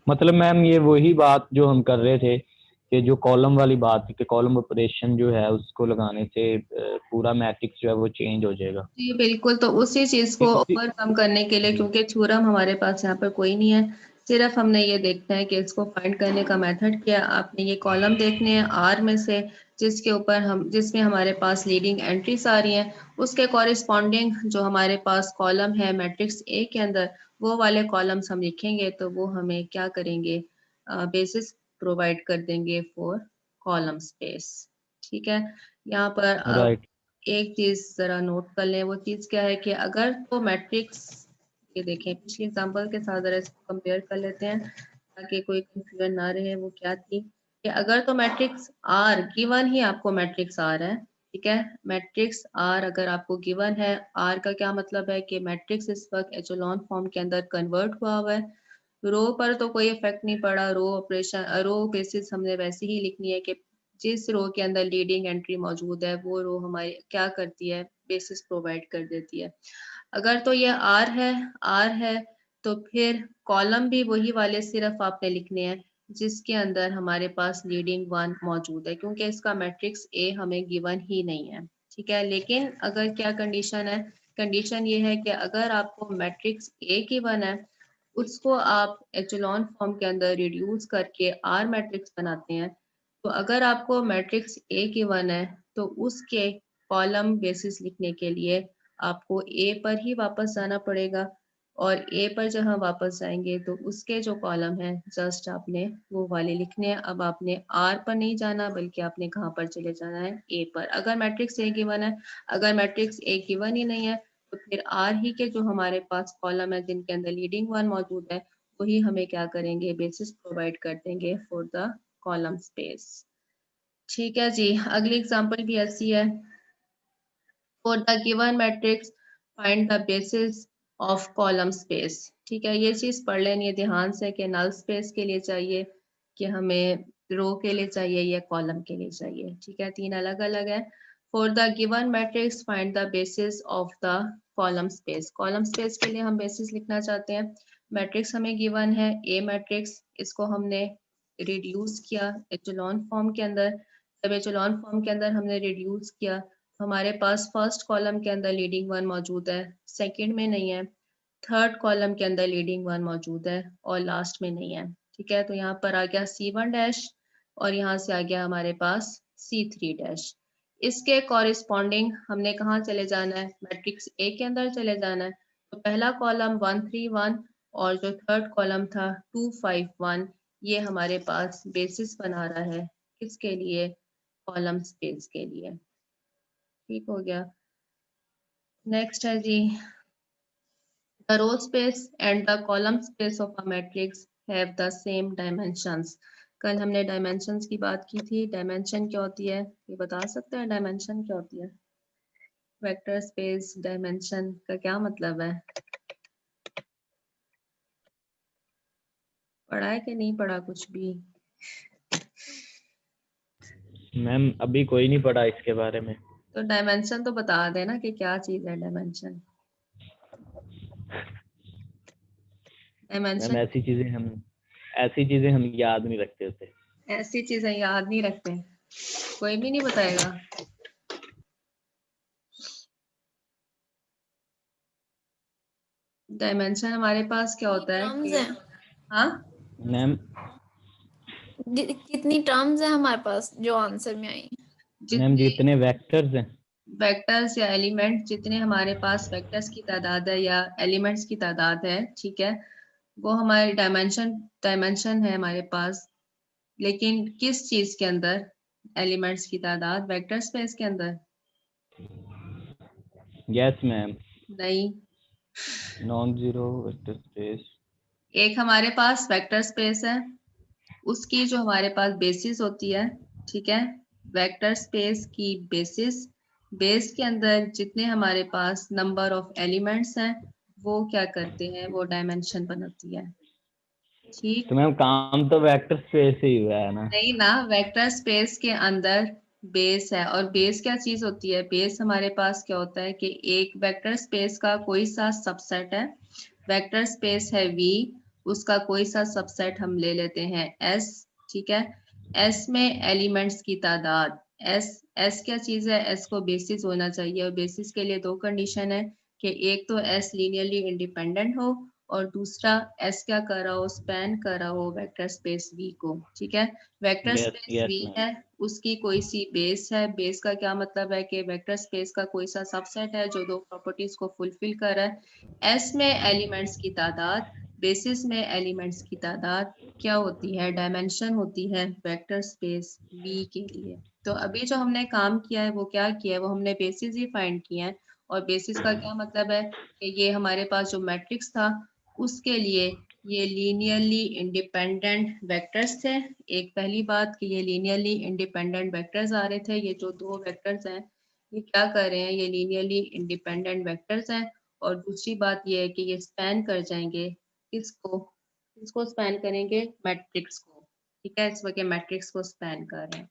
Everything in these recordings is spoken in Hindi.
मतलब मैम ये वही बात जो हम कर रहे थे कि जो कॉलम वाली बात थी कि कॉलम ऑपरेशन जो है उसको लगाने से पूरा मैट्रिक्स जो है वो चेंज हो जाएगा। जी बिल्कुल, तो उसी चीज को फिर उसी ओवरकम करने के लिए, जी क्योंकि थ्योरम हमारे पास यहाँ पर कोई नहीं है, सिर्फ हमने ये देखना है कि इसको फाइंड करने का मेथड क्या है। आपने ये कॉलम देखने हैं आर में से, जिसके ऊपर हम जिसमें हमारे पास लीडिंग एंट्रीज आ रही हैं, उसके कॉरिस्पॉन्डिंग जो हमारे पास कॉलम है मैट्रिक्स ए के अंदर, वो वाले कॉलम्स हम लिखेंगे तो वो हमें क्या करेंगे, बेसिस प्रोवाइड कर देंगे फॉर कॉलम स्पेस। ठीक है, यहाँ पर अब राइट एक चीज जरा नोट कर लें, वो चीज क्या है कि अगर तो मैट्रिक्स, ये देखें पिछले एग्जांपल के साथ जरा इसको कंपेयर कर लेते हैं ताकि कोई कंफ्यूजन ना रहे। वो क्या थी कि अगर तो मैट्रिक्स आर गिवन ही आपको मैट्रिक्स आर है, ठीक है, मैट्रिक्स आर अगर आपको गिवन है, आर का क्या मतलब है कि मैट्रिक्स इस वक्त एचेलॉन फॉर्म के अंदर कन्वर्ट हुआ है। रो पर तो कोई इफेक्ट नहीं पड़ा, रो ऑपरेशन रो बेसिस हमने वैसे ही लिखनी है कि जिस रो के अंदर लीडिंग एंट्री मौजूद है वो रो हमारी क्या करती है, बेसिस प्रोवाइड कर देती है। अगर तो ये आर है तो फिर कॉलम भी वही वाले सिर्फ आपने लिखने हैं जिसके अंदर हमारे पास लीडिंग वन मौजूद है, क्योंकि इसका मैट्रिक्स ए हमें गिवन ही नहीं है। ठीक है, लेकिन अगर क्या कंडीशन है, कंडीशन ये है कि अगर आपको मैट्रिक्स ए गिवन है, उसको आप एचेलॉन फॉर्म के अंदर रिड्यूस करके आर मैट्रिक्स बनाते हैं, तो अगर आपको मैट्रिक्स ए गिवन है तो उसके कॉलम बेसिस लिखने के लिए आपको ए पर ही वापस जाना पड़ेगा, और ए पर जब हम वापस जाएंगे तो उसके जो कॉलम है जस्ट आपने वो वाले लिखने हैं। अब आपने आर पर नहीं जाना बल्कि आपने कहाँ पर चले जाना है, ए पर, अगर मैट्रिक्स ए गिवन है। अगर मैट्रिक्स ए गिवन ही नहीं है तो फिर आर ही के जो हमारे पास कॉलम है जिनके अंदर लीडिंग वन मौजूद है, वही हमें क्या करेंगे, बेसिस प्रोवाइड कर देंगे फॉर द कॉलम स्पेस। ठीक है जी, अगली एग्जांपल भी ऐसी है, for the given matrix find the basis of column space. ठीक है, ये चीज पढ़ लेनी है ध्यान से कि नल स्पेस के लिए चाहिए कि हमें रो के लिए चाहिए या कॉलम के लिए चाहिए। ठीक है, तीन अलग अलग है। For the given matrix find the basis of the column space. Column space के लिए हम बेसिस लिखना चाहते हैं, मैट्रिक्स हमें गिवन है ए मैट्रिक्स, इसको हमने रिड्यूस किया एचेलॉन फॉर्म के अंदर। जब एचेलॉन फॉर्म के अंदर हमने रिड्यूस किया, हमारे पास फर्स्ट कॉलम के अंदर लीडिंग वन मौजूद है, सेकंड में नहीं है, थर्ड कॉलम के अंदर लीडिंग वन मौजूद है और लास्ट में नहीं है। ठीक है, तो यहाँ पर आ गया C1 डैश और यहाँ से आ गया हमारे पास C3 डैश। इसके कॉरिस्पॉन्डिंग हमने कहाँ चले जाना है, मैट्रिक्स ए के अंदर चले जाना है। तो पहला कॉलम 131 और जो थर्ड कॉलम था 251, ये हमारे पास बेसिस बना रहा है किसके लिए, कॉलम स्पेस के लिए। ठीक हो गया। नेक्स्ट है जी, the row space and the column space of a matrix have the same dimensions। कल हमने डायमेंशंस की बात की थी, डायमेंशन क्या होती है ये बता सकते हैं, डायमेंशन क्या होती है, वेक्टर स्पेस डायमेंशन का क्या मतलब है, पढ़ा है कि नहीं पढ़ा कुछ भी। मैम अभी कोई नहीं पढ़ा इसके बारे में। तो डायमेंशन तो बता देना कि क्या चीज है डायमेंशन। मैम डायमेंशन ऐसी चीजें हम याद नहीं रखते उसे। ऐसी चीजें याद नहीं रखते, कोई भी नहीं बताएगा। डायमेंशन हमारे पास क्या होता है टर्म्स कि, है हाँ मैम कितनी टर्म्स है हमारे पास जो आंसर में आई? मैम जितने जितने वेक्टर्स हैं। वेक्टर्स या एलिमेंट, जितने हमारे पास वेक्टर्स की तादाद है या एलिमेंट्स की तादाद है, ठीक है, वो हमारे डायमेंशन है हमारे पास। लेकिन किस चीज के अंदर, एलिमेंट्स की तादाद वेक्टर स्पेस के अंदर? Yes ma'am. नहीं, नॉन जीरो वेक्टर स्पेस। एक हमारे पास वेक्टर स्पेस है, उसकी जो हमारे पास बेसिस होती है, ठीक है, वेक्टर स्पेस की बेसिस, बेस के अंदर जितने हमारे पास नंबर ऑफ एलिमेंट्स हैं वो क्या करते हैं, वो डायमेंशन बनाती है। ठीक, तो मैम काम तो वेक्टर स्पेस से ही हुआ है ना। नहीं ना, वेक्टर स्पेस के अंदर बेस है, और बेस क्या चीज होती है, बेस हमारे पास क्या होता है कि एक वेक्टर स्पेस का कोई सा सबसेट है, वेक्टर स्पेस है V, उसका कोई सा सबसेट हम ले लेते हैं S, ठीक है। S में एलिमेंट्स की तादाद, S क्या चीज है, S को बेसिस होना चाहिए और बेसिस के लिए दो कंडीशन है कि एक तो S लीनियरली इंडिपेंडेंट हो और दूसरा S क्या कर रहा हो, स्पैन कर रहा हो वेक्टर स्पेस V को, ठीक है। Vector yes space yes V ma'am. है, उसकी कोई सी बेस है, बेस का क्या मतलब है कि वेक्टर स्पेस का कोई सा सबसेट है जो दो प्रॉपर्टीज को फुलफिल कर रहा है। S में एलिमेंट्स की तादाद, बेसिस में एलिमेंट्स की तादाद क्या होती है, डायमेंशन होती है वेक्टर स्पेस V के लिए। तो अभी जो हमने काम किया है वो क्या किया है, वो हमने बेसिस ही फाइंड किया है। और बेसिस का क्या मतलब है कि ये हमारे पास जो मैट्रिक्स था उसके लिए ये लीनियरली इंडिपेंडेंट वेक्टर्स थे। एक पहली बात कि ये लीनियरली इंडिपेंडेंट वेक्टर्स आ रहे थे, ये जो दो वेक्टर्स हैं ये क्या कर रहे हैं, ये लीनियरली इंडिपेंडेंट वेक्टर्स हैं। और दूसरी बात ये है कि ये स्पैन कर जाएंगे किसको स्पैन करेंगे, मैट्रिक्स को, ठीक है। इस वक्त मैट्रिक्स को स्पैन कर रहे हैं।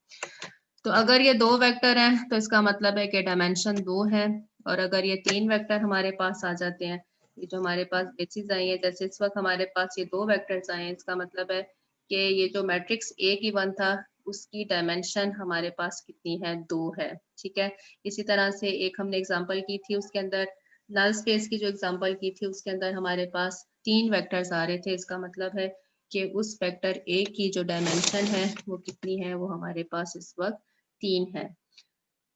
तो अगर ये दो वेक्टर हैं तो इसका मतलब है कि डायमेंशन 2 है। और अगर ये 3 वेक्टर हमारे पास आ जाते हैं, ये जो हमारे पास बेसिस आई है, जैसे इस वक्त हमारे पास ये दो वेक्टर्स आए हैं, इसका मतलब है कि ये जो मैट्रिक्स ए गिवन था उसकी डायमेंशन हमारे पास कितनी है, 2 है, ठीक है। इसी तरह से एक हमने एग्जांपल की थी, उसके अंदर नल स्पेस की जो एग्जांपल की थी उसके अंदर हमारे पास 3 वेक्टर्स आ रहे थे। इसका मतलब है कि उस वेक्टर ए की जो डायमेंशन है वो कितनी है, वो हमारे पास इस वक्त 3 है।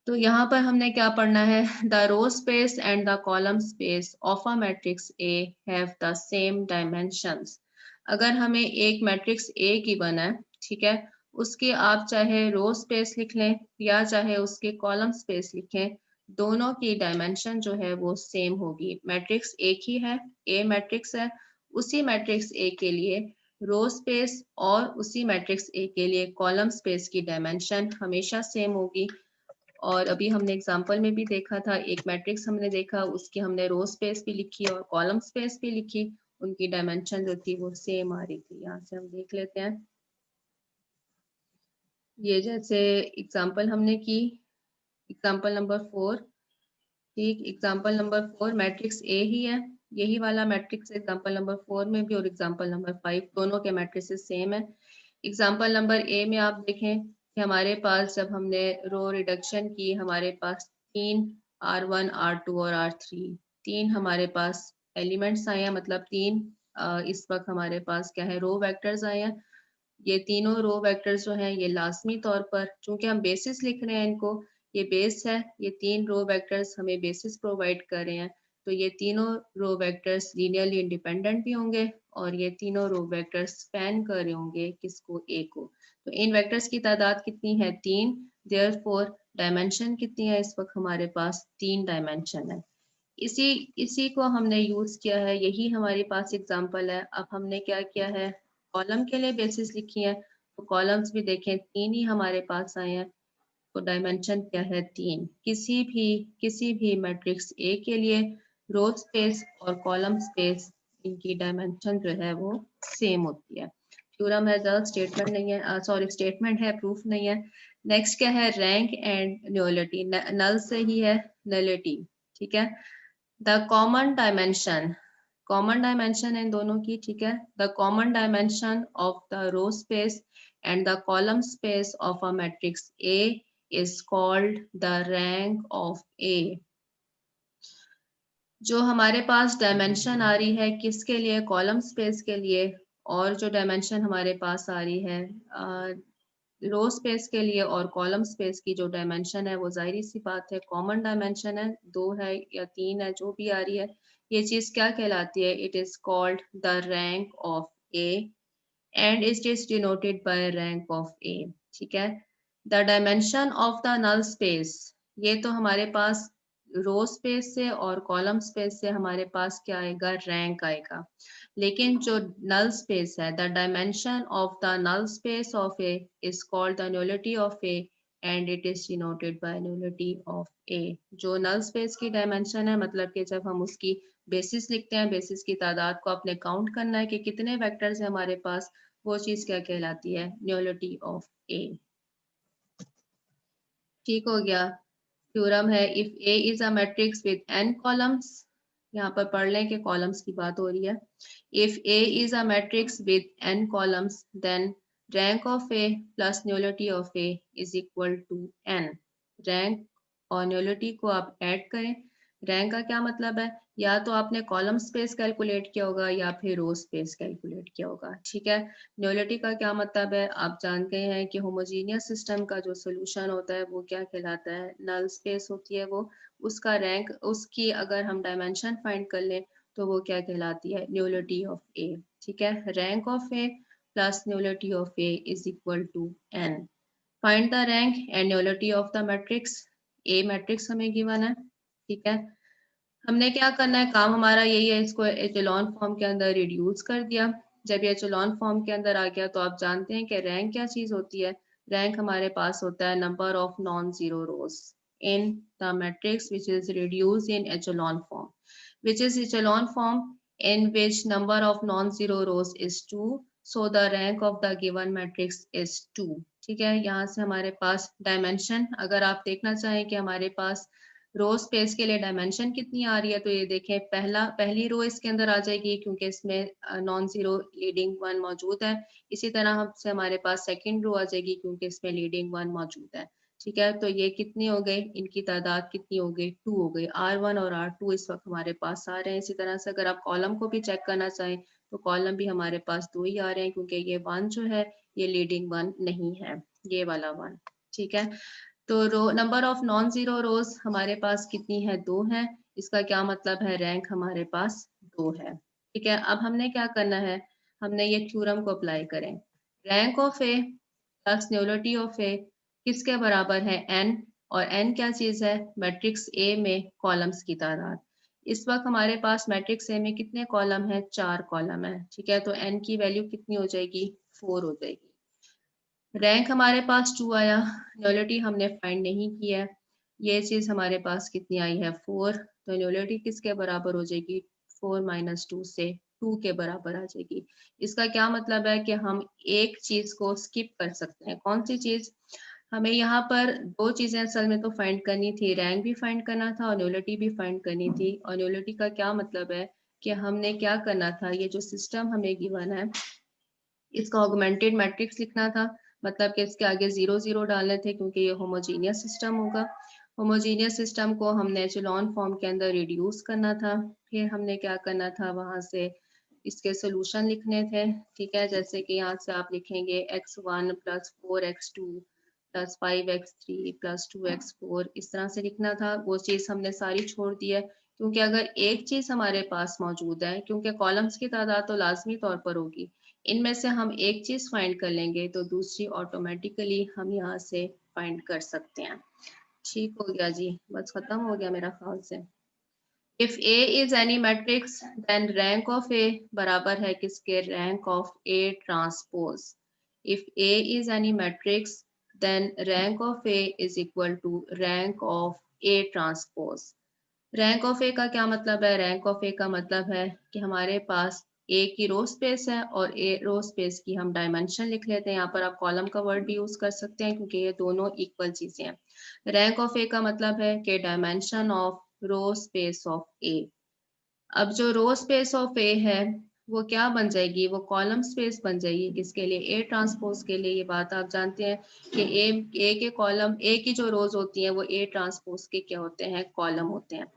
तो यहाँ पर हमने क्या पढ़ना है, the row space and the column space of a matrix A have the same dimensions. अगर हमें एक मैट्रिक्स ए की बना है, ठीक है, उसके आप चाहे रो स्पेस लिख लें या चाहे उसके कॉलम स्पेस लिखें, दोनों की डायमेंशन जो है वो सेम होगी। मैट्रिक्स एक ही है, ए मैट्रिक्स है, उसी मैट्रिक्स ए के लिए रो स्पेस और उसी मैट्रिक्स ए के लिए कॉलम स्पेस की डायमेंशन हमेशा सेम होगी। और अभी हमने एग्जांपल में भी देखा था, एक मैट्रिक्स हमने देखा, उसकी हमने रो स्पेस भी लिखी और कॉलम स्पेस भी लिखी, उनकी डायमेंशन जो थी वो सेम आ रही थी। यहाँ से हम देख लेते हैं, ये जैसे एग्जांपल हमने की, एग्जांपल नंबर 4, ठीक, एग्जांपल नंबर 4 मैट्रिक्स ए ही है, यही वाला मैट्रिक्स एग्जांपल नंबर 4 में भी और एग्जांपल नंबर 5, दोनों के मैट्रिक्स सेम है। एग्जांपल नंबर ए में आप देखें कि हमारे पास जब हमने रो रिडक्शन की, हमारे पास 3 R1 R2 और R3 तीन हमारे पास एलिमेंट्स आए हैं, मतलब 3 इस वक्त हमारे पास क्या है, रो वेक्टर्स आए हैं। ये तीनों रो वेक्टर्स जो हैं ये लाजमी तौर पर, चूंकि हम बेसिस लिख रहे हैं इनको, ये बेस है, ये 3 रो वेक्टर्स हमें बेसिस प्रोवाइड कर रहे हैं, तो ये तीनों रो वेक्टर्स लीनियरली इंडिपेंडेंट भी होंगे और ये तीनों रो वेक्टर्स स्पैन कर रहे होंगे किसको, ए को। तो इन वेक्टर्स की तादाद कितनी है, 3, देयरफॉर डायमेंशन कितनी है, इस वक्त हमारे पास 3 डायमेंशन है। इसी इसी को हमने यूज किया है, यही हमारे पास एग्जांपल है। अब हमने क्या किया है, कॉलम के लिए बेसिस लिखी है, तो कॉलम्स भी देखें 3 ही हमारे पास आए हैं, तो डायमेंशन क्या है, 3। किसी भी मैट्रिक्स ए के लिए रो स्पेस और कॉलम स्पेस इनकी डायमेंशन जो है वो सेम होती है। थ्योरम है, जरा स्टेटमेंट नहीं है, सॉरी स्टेटमेंट है, प्रूफ नहीं है। नेक्स्ट क्या है, रैंक एंड न्यूलिटी, नल से ही है नलिटी, ठीक है। द कॉमन डायमेंशन इन दोनों की, ठीक है, the common dimension of the row space and the column space of a matrix A is called the rank of A. जो हमारे पास डायमेंशन आ रही है किसके लिए, कॉलम स्पेस के लिए, और जो डायमेंशन हमारे पास आ रही है रो स्पेस के लिए और कॉलम स्पेस की जो डायमेंशन है वो जाहिर सी बात है कॉमन डायमेंशन है, 2 है या 3 है, जो भी आ रही है, ये चीज क्या कहलाती है, it is called the rank of A and it is denoted by rank of A, ठीक है। The dimension of the null space, ये तो हमारे पास रो स्पेस से और कॉलम स्पेस से हमारे पास क्या आएगा, रैंक आएगा। लेकिन जो नल स्पेस है, the dimension of the null space of A is called the nullity of A and it is denoted by nullity of A. जो नल स्पेस की डायमेंशन है, मतलब कि जब हम उसकी बेसिस लिखते हैं, बेसिस की तादाद को आपने काउंट करना है कि कितने वेक्टर्स हैं हमारे पास, वो चीज क्या कहलाती है, न्यूलिटी ऑफ ए। ठीक हो गया। थ्योरम है, if A is a matrix with n columns, यहाँ पर पढ़ लें कि कॉलम्स की बात हो रही है। If A is a matrix with n columns then rank of A plus nullity of A is equal to n। Rank और न्यूलिटी को आप ऐड करें। रैंक का क्या मतलब है, या तो आपने कॉलम स्पेस कैलकुलेट किया होगा या फिर रो स्पेस कैलकुलेट किया होगा, ठीक है। न्यूलिटी का क्या मतलब है, आप जानते हैं कि होमोजीनियस सिस्टम का जो सोल्यूशन होता है वो क्या कहलाता है, नल स्पेस होती है वो। उसका रैंक, उसकी अगर हम डायमेंशन फाइंड कर लें तो वो क्या कहलाती है, न्यूलिटी ऑफ ए, ठीक है। Rank of A plus nullity of A is equal to n। Find the rank and nullity of the matrix. A matrix हमें गिवन है, ठीक है। हमने क्या करना है, काम हमारा यही है, इसको एचेलॉन फॉर्म के अंदर रिड्यूस कर दिया। जब ये एचेलॉन फॉर्म के अंदर आ गया तो आप जानते हैं कि रैंक क्या चीज होती है। रैंक हमारे पास होता है number of non zero rows in the matrix which is reduce in echelon form, which is echelon form in which number of non-zero rows is 2, so the rank of the given matrix is 2, ठीक है। यहाँ से हमारे पास डायमेंशन, अगर आप देखना चाहें कि हमारे पास रो स्पेस के लिए डायमेंशन कितनी आ रही है, तो ये देखें, पहली रो इसके अंदर आ जाएगी क्योंकि इसमें नॉन जीरो लीडिंग वन मौजूद है। इसी तरह हमसे हमारे पास सेकंड रो आ जाएगी क्योंकि इसमें लीडिंग वन मौजूद है, ठीक है। तो ये कितनी हो गई, इनकी तादाद कितनी हो गई, 2 हो गई। R1 और R2 इस वक्त हमारे पास आ रहे हैं। इसी तरह से अगर आप कॉलम को भी चेक करना चाहें तो कॉलम भी हमारे पास 2 ही आ रहे हैं क्योंकि ये 1 जो है ये लीडिंग वन नहीं है, ये वाला 1, ठीक है। तो row number of non zero rows हमारे पास कितनी है, 2 है। इसका क्या मतलब है, रैंक हमारे पास 2 है, ठीक है। अब हमने क्या करना है, हमने ये थ्योरम को अप्लाई करें। Rank of A plus nullity of A किसके बराबर है, n। और n क्या चीज है, मैट्रिक्स ए में कॉलम्स की तादाद। इस वक्त हमारे पास मैट्रिक्स ए में कितने कॉलम है, 4 कॉलम है, ठीक है। तो n की वैल्यू कितनी हो जाएगी, 4 हो जाएगी। रैंक हमारे पास 2 आया, न्यूलिटी हमने फाइंड नहीं की है। ये चीज हमारे पास कितनी आई है, 4। तो न्यूलिटी किसके बराबर हो जाएगी, 4 माइनस 2 से 2 के बराबर आ जाएगी। इसका क्या मतलब है कि हम एक चीज को स्किप कर सकते हैं। कौन सी चीज, हमें यहाँ पर 2 चीजें असल में तो फाइंड करनी थी, रैंक भी फाइंड करना था और न्यूलिटी भी फाइंड करनी थी। और न्यूलिटी का क्या मतलब है कि हमने क्या करना था, ये जो सिस्टम हमें गिवन है इसका ऑगमेंटेड मैट्रिक्स लिखना था, मतलब कि इसके आगे 0 0 डालने थे क्योंकि ये होमोजीनियस सिस्टम होगा। होमोजीनियस सिस्टम को हमने एचेलॉन फॉर्म के अंदर रिड्यूस करना था। फिर हमने क्या करना था, वहां से इसके सोल्यूशन लिखने थे, ठीक है। जैसे कि यहाँ से आप लिखेंगे x1 plus 4x2 plus 5x3 plus 2x4, इस तरह से लिखना था। वो चीज़ हमने सारी छोड़ दी है क्योंकि अगर एक चीज़ हमारे पास मौजूद है, क्योंकि कॉलम्स की तादाद तो लाजमी तौर पर होगी, इनमें से हम एक चीज फाइंड कर लेंगे तो दूसरी ऑटोमेटिकली हम यहाँ से फाइंड कर सकते हैं। ठीक हो गया जी, बस खत्म हो गया मेरा ख्याल से। If A is any matrix then rank of A बराबर है किसके, rank of A transpose. If A is any matrix then rank of A is equal to rank of A transpose. Rank of A का क्या मतलब है, रैंक ऑफ ए का मतलब है कि हमारे पास ए की रो स्पेस है और ए रो स्पेस की हम डायमेंशन लिख लेते हैं। यहाँ पर आप कॉलम का वर्ड भी यूज कर सकते हैं क्योंकि ये दोनों इक्वल चीजें हैं। रैंक ऑफ ए का मतलब है कि dimension of row space of A. अब जो रो स्पेस ऑफ ए है वो क्या बन जाएगी, वो कॉलम स्पेस बन जाएगी किसके लिए, ए ट्रांसपोज के लिए। ये बात आप जानते हैं कि ए के कॉलम, ए की जो रोज होती हैं वो ए ट्रांसपोज के क्या होते हैं, कॉलम होते हैं।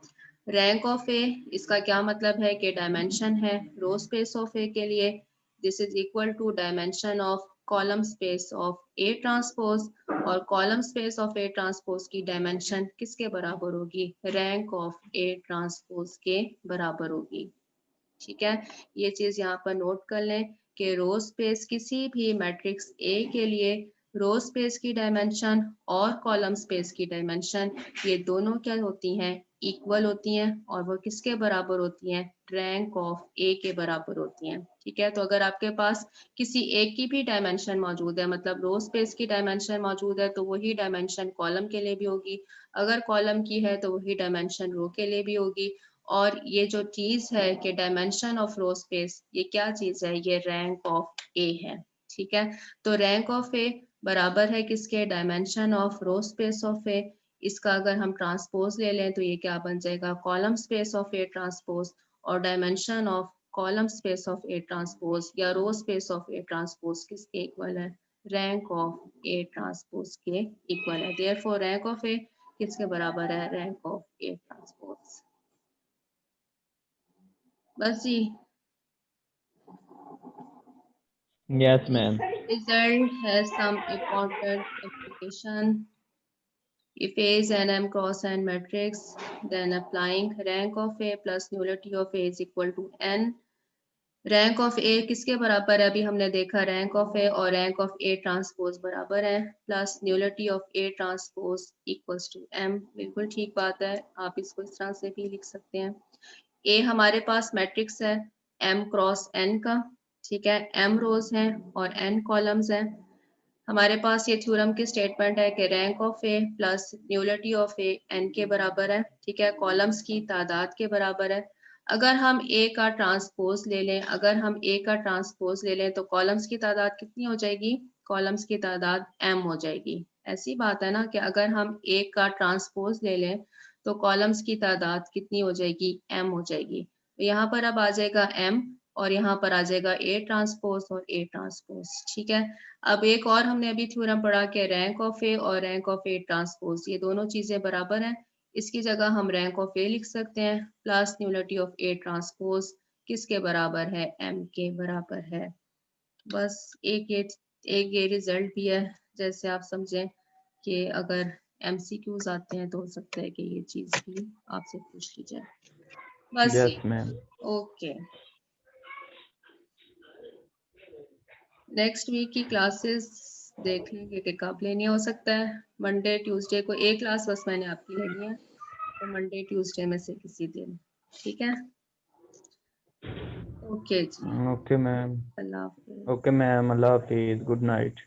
रैंक ऑफ ए, इसका क्या मतलब है कि डायमेंशन है रो स्पेस ऑफ ए के लिए, this is equal to dimension of column space of A transpose. और column space of A transpose की डायमेंशन किसके बराबर होगी, रैंक ऑफ ए ट्रांसपोज के बराबर होगी, ठीक है। ये चीज यहाँ पर नोट कर लें कि रो स्पेस किसी भी मैट्रिक्स ए के लिए रो स्पेस की डायमेंशन और कॉलम स्पेस की डायमेंशन ये दोनों क्या होती हैं, इक्वल होती हैं। और वो किसके बराबर होती हैं, रैंक ऑफ ए के बराबर होती हैं, ठीक है। तो अगर आपके पास किसी एक की भी डायमेंशन मौजूद है, मतलब रो स्पेस की डायमेंशन मौजूद है, तो वही डायमेंशन कॉलम के लिए भी होगी। अगर कॉलम की है तो वही डायमेंशन रो के लिए भी होगी। और ये जो चीज है कि डायमेंशन ऑफ रो स्पेस, ये क्या चीज है, ये रैंक ऑफ ए है, ठीक है। तो रैंक ऑफ ए बराबर है किसके, dimension of row space of A इसका अगर हम ट्रांसपोज ले लें तो ये क्या बन जाएगा, column space of A transpose और dimension of column space of A transpose या row space of A transpose किसके इक्वल है, रैंक ऑफ ए ट्रांसपोज के इक्वल है। देयरफॉर रैंक ऑफ ए किसके बराबर है, रैंक ऑफ ए ट्रांसपोज। बस जी। Yes, ma'am. Result has some important implication. If A is an M cross N matrix, then applying rank of A plus nullity of A is equal to N. Rank of A किसके बराबर है, अभी हमने देखा रैंक ऑफ ए और रैंक ऑफ ए ट्रांसपोज बराबर है, plus nullity of A transpose equals to M. बिल्कुल ठीक बात है, आप इसको इस तरह से भी लिख सकते हैं। ए हमारे पास मैट्रिक्स है एम क्रॉस एन का, ठीक है, एम रोज हैं और एन कॉलम्स हैं। हमारे पास ये थ्योरम की स्टेटमेंट है कि rank of A plus nullity of A N के बराबर है, ठीक है, कॉलम्स की तादाद के बराबर है। अगर हम ए का ट्रांसपोज ले लें, अगर हम ए का ट्रांसपोज ले लें तो कॉलम्स की तादाद कितनी हो जाएगी, कॉलम्स की तादाद एम हो जाएगी। ऐसी बात है ना कि अगर हम ए का ट्रांसपोज ले लें तो कॉलम्स की तादाद कितनी हो जाएगी, एम हो जाएगी। तो यहाँ पर अब आ जाएगा एम और यहाँ पर आ जाएगा ए ट्रांसपोज और ए ट्रांसपोज, ठीक है। अब एक और हमने अभी थ्योरम पढ़ा कि रैंक ऑफ ए और रैंक ऑफ ए ट्रांसपोज ये दोनों चीजें बराबर हैं। इसकी जगह हम रैंक ऑफ ए लिख सकते हैं plus nullity of A transpose किसके बराबर है, एम के बराबर है। बस एक ये रिजल्ट भी है, जैसे आप समझें कि अगर एमसीक्यूज आते हैं तो हो सकता है कि ये चीज भी आपसे पूछ ली जाए। बस Yes, ma'am. Okay. Next week की क्लासेस देख लेंगे कि कब लेनी हो सकता है, मंडे ट्यूसडे को एक क्लास बस मैंने आपकी लेनी है, तो मंडे ट्यूसडे में से किसी दिन, ठीक है। ओके जी, Okay, ma'am. अल्लाह हाफिज़। Okay, ma'am. Allah Hafiz. Good night.